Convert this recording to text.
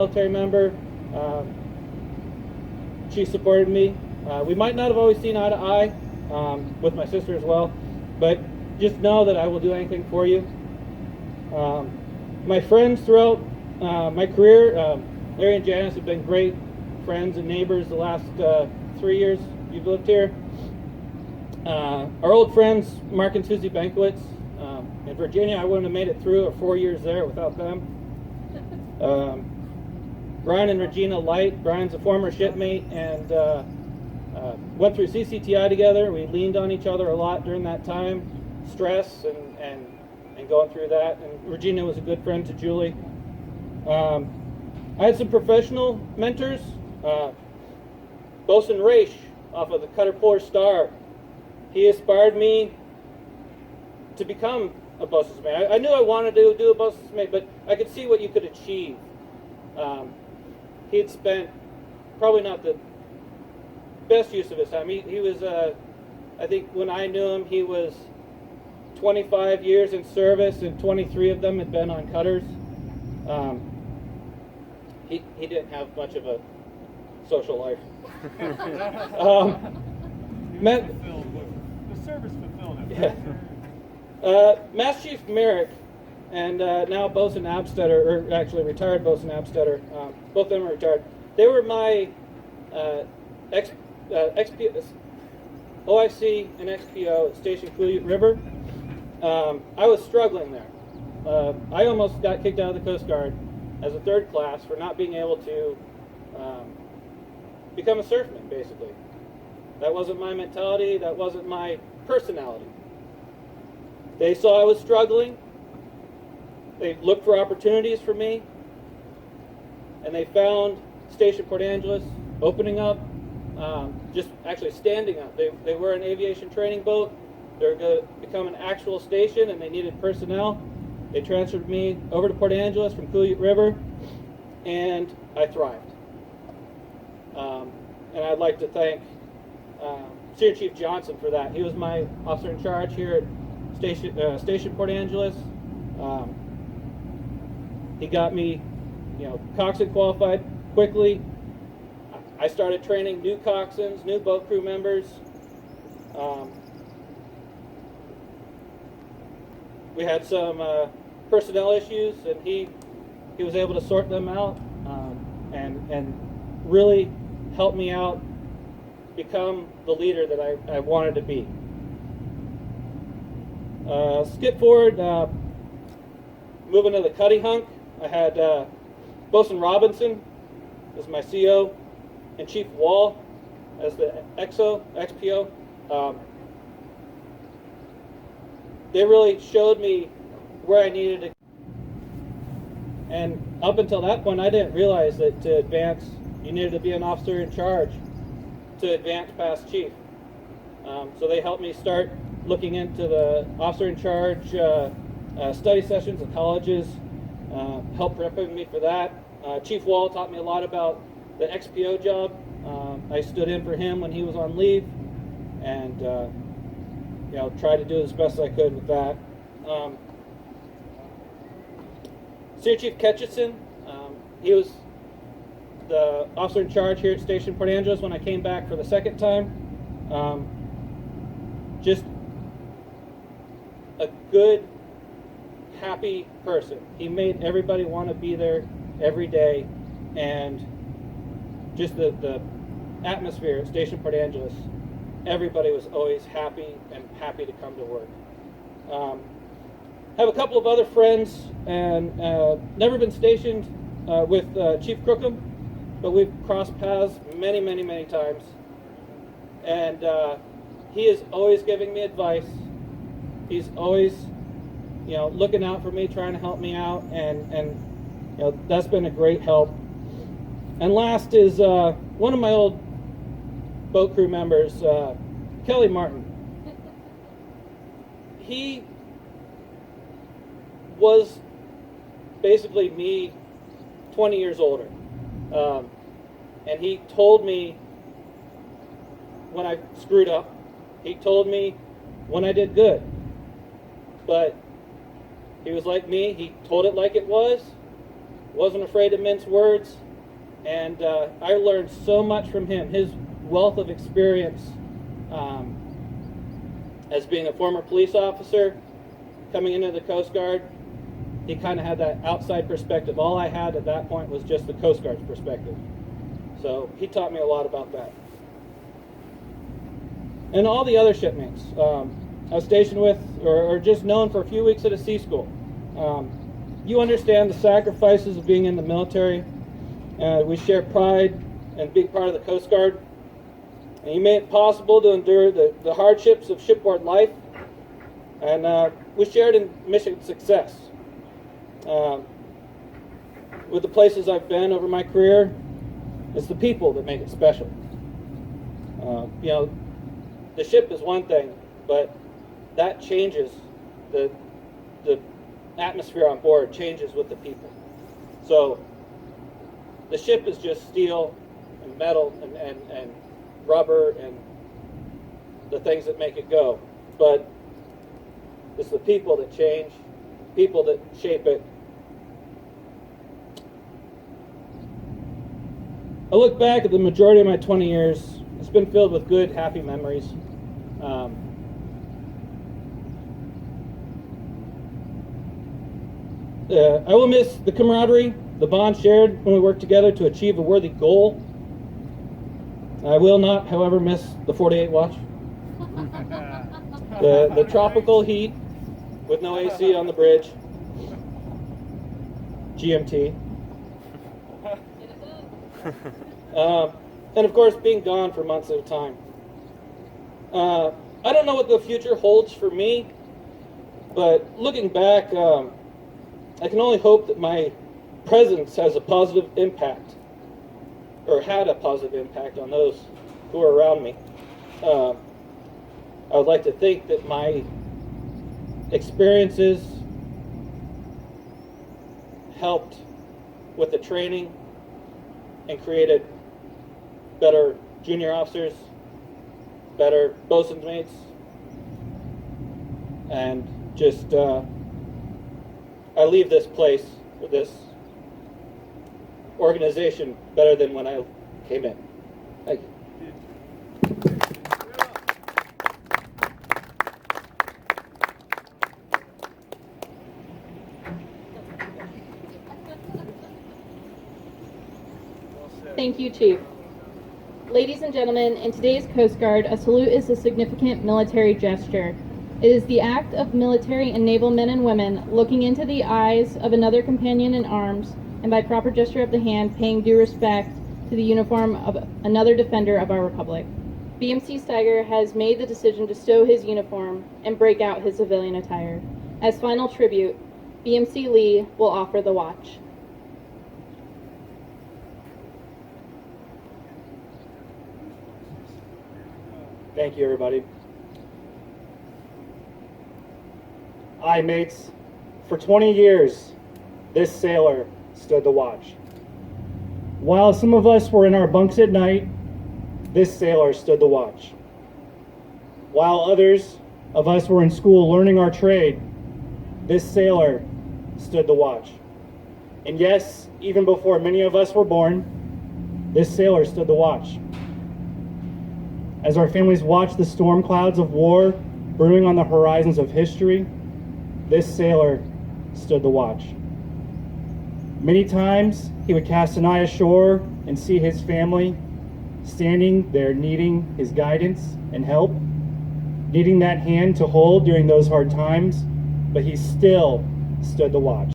military member. She supported me. We might not have always seen eye to eye, with my sister as well, but just know that I will do anything for you. My friends throughout my career, Larry and Janice have been great friends and neighbors the last 3 years you've lived here. Our old friends, Mark and Susie Bankwitz, in Virginia. I wouldn't have made it through 4 years there without them. Brian and Regina Light. Brian's a former shipmate and went through CCTI together. We leaned on each other a lot during that time, stress and going through that. And Regina was a good friend to Julie. I had some professional mentors. Bosun Raish off of the Cutter Puller Star. He inspired me to become a bosun's mate. I knew I wanted to do a bosun's mate, but I could see what you could achieve. He had spent probably not the best use of his time. He was, I think when I knew him, he was 25 years in service, and 23 of them had been on cutters. He didn't have much of a social life. The service fulfilled it. Yeah. Master Chief Merrick and now Bosun Abstetter, or actually retired Bosun Abstetter, both of them are retired. They were my OIC and XPO at Station Coulee River. I was struggling there. I almost got kicked out of the Coast Guard as a third class for not being able to become a surfman, basically. That wasn't my mentality. That wasn't my personality. They saw I was struggling. They looked for opportunities for me. And they found Station Port Angeles opening up, just actually standing up. They were an aviation training boat. They were going to become an actual station, and they needed personnel. They transferred me over to Port Angeles from Coulee River, and I thrived. And I'd like to thank Senior Chief Johnson for that. He was my officer in charge here at Station Port Angeles. He got me, coxswain qualified quickly. I started training new coxswains, new boat crew members. We had some personnel issues, and he was able to sort them out and really help me out become the leader that I wanted to be. Skip forward, moving to the Cuddy Hunk, I had Bosun Robinson as my CO and Chief Wall as the XPO. They really showed me where I needed to. And up until that point, I didn't realize that to advance, you needed to be an officer in charge to advance past chief. So they helped me start looking into the officer in charge study sessions at colleges, helped prepping me for that. Chief Wall taught me a lot about the XPO job. I stood in for him when he was on leave, and tried to do as best I could with that. Senior Chief Ketchison, he was the officer in charge here at Station Port Angeles when I came back for the second time. Just a good, happy person. He made everybody want to be there every day, and just the atmosphere at Station Port Angeles, everybody was always happy to come to work. Have a couple of other friends, and never been stationed with Chief Crookham, but we've crossed paths many, many, many times. And he is always giving me advice. He's always, looking out for me, trying to help me out, and that's been a great help. And last is one of my old boat crew members, Kelly Martin. He was basically me 20 years older. And he told me when I screwed up. He told me when I did good. But he was like me. He told it like it was, wasn't afraid to mince words, and I learned so much from him. His wealth of experience as being a former police officer, coming into the Coast Guard, he kind of had that outside perspective. All I had at that point was just the Coast Guard's perspective. So he taught me a lot about that. And all the other shipmates I was stationed with, or just known for a few weeks at a sea school. You understand the sacrifices of being in the military. We share pride and being part of the Coast Guard. And you made it possible to endure the hardships of shipboard life. And we shared in mission success. With the places I've been over my career, it's the people that make it special. You know, the ship is one thing, but that changes. The atmosphere on board changes with the people. So the ship is just steel and metal and rubber and the things that make it go. But it's the people that change, people that shape it. I look back at the majority of my 20 years. It's been filled with good, happy memories. I will miss the camaraderie, the bond shared when we worked together to achieve a worthy goal. I will not, however, miss the 48 watch. The tropical heat with no AC on the bridge. GMT. And of course, being gone for months at a time. I don't know what the future holds for me, but looking back, I can only hope that my presence has a positive impact, or had a positive impact on those who are around me. I would like to think that my experiences helped with the training and created better junior officers, better bosun's mates, and just I leave this place, with this organization, better than when I came in. Thank you. Thank you, Chief. Ladies and gentlemen, in today's Coast Guard, a salute is a significant military gesture. It is the act of military and naval men and women looking into the eyes of another companion in arms, and by proper gesture of the hand, paying due respect to the uniform of another defender of our republic. BMC Steiger has made the decision to stow his uniform and break out his civilian attire. As final tribute, BMC Lee will offer the watch. Thank you, everybody. Aye, mates. For 20 years, this sailor stood the watch. While some of us were in our bunks at night, this sailor stood the watch. While others of us were in school learning our trade, this sailor stood the watch. And yes, even before many of us were born, this sailor stood the watch. As our families watched the storm clouds of war brewing on the horizons of history, this sailor stood the watch. Many times he would cast an eye ashore and see his family standing there needing his guidance and help, needing that hand to hold during those hard times, but he still stood the watch.